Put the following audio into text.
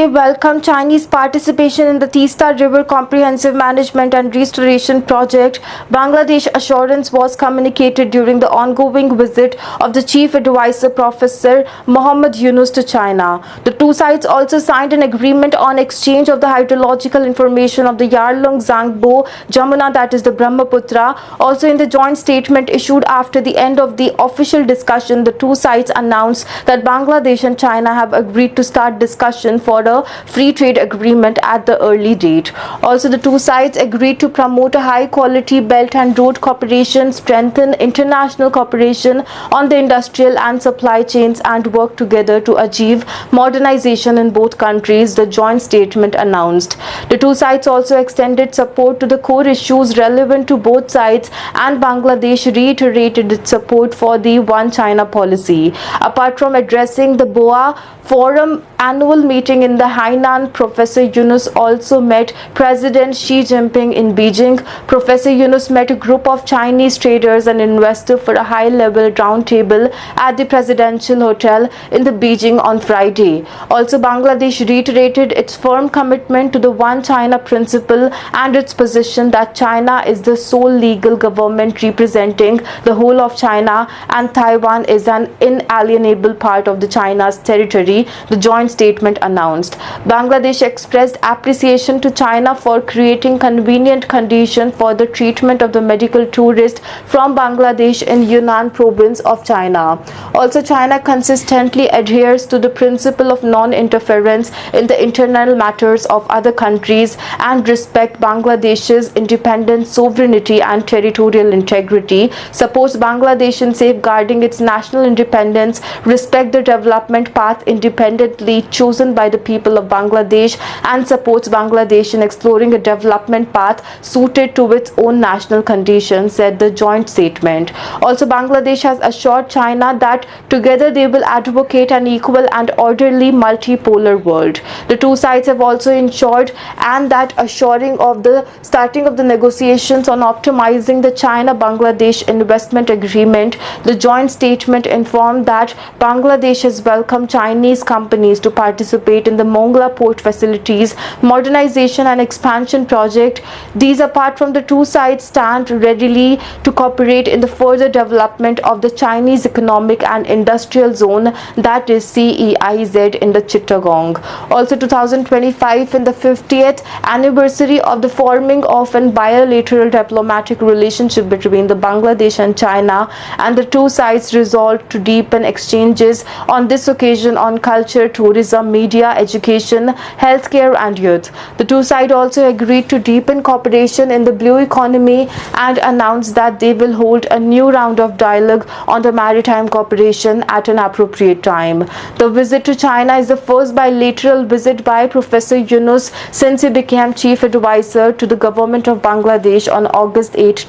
Welcome Chinese participation in the Teesta River Comprehensive Management and Restoration Project. Bangladesh assurance was communicated during the ongoing visit of the Chief Advisor Professor Mohammad Yunus to China. The two sides also signed an agreement on exchange of the hydrological information of the Yarlung Zangbo Jamuna, that is the Brahmaputra. Also in the joint statement issued after the end of the official discussion, the two sides announced that Bangladesh and China have agreed to start discussion for a free trade agreement at the early date. Also, the two sides agreed to promote a high quality belt and road cooperation, strengthen international cooperation on the industrial and supply chains, and work together to achieve modernization in both countries, the joint statement announced. The two sides also extended support to the core issues relevant to both sides, and Bangladesh reiterated its support for the One China policy. Apart from addressing the BOA Forum annual meeting in the Hainan, Professor Yunus also met President Xi Jinping in Beijing. Professor Yunus met a group of Chinese traders and investors for a high-level roundtable at the Presidential Hotel in the Beijing on Friday. Also, Bangladesh reiterated its firm commitment to the One China principle and its position that China is the sole legal government representing the whole of China and Taiwan is an inalienable part of the China's territory, the joint statement announced. Bangladesh expressed appreciation to China for creating convenient conditions for the treatment of the medical tourists from Bangladesh in Yunnan province of China. Also, China consistently adheres to the principle of non-interference in the internal matters of other countries and respect Bangladesh's independent sovereignty and territorial integrity, supports Bangladesh in safeguarding its national independence, respect the development path independently chosen by the people of Bangladesh, and supports Bangladesh in exploring a development path suited to its own national conditions, said the joint statement. Also, Bangladesh has assured China that together they will advocate an equal and orderly multipolar world. The two sides have also ensured and that assuring of the starting of the negotiations on optimizing the China-Bangladesh investment agreement. The joint statement informed that Bangladesh has welcomed Chinese companies to participate in the Mongla port facilities modernization and expansion project. These, apart from the two sides, stand readily to cooperate in the further development of the Chinese Economic and Industrial Zone, that is CEIZ, in the Chittagong. Also, 2025 in the 50th anniversary of the forming of an bilateral diplomatic relationship between the Bangladesh and China, and the two sides resolved to deepen exchanges on this occasion on culture, tourism, media, education, healthcare and youth. The two sides also agreed to deepen cooperation in the blue economy and announced that they will hold a new round of dialogue on the maritime cooperation at an appropriate time. The visit to China is the first bilateral visit by Professor Yunus since he became Chief Advisor to the government of Bangladesh on August 8,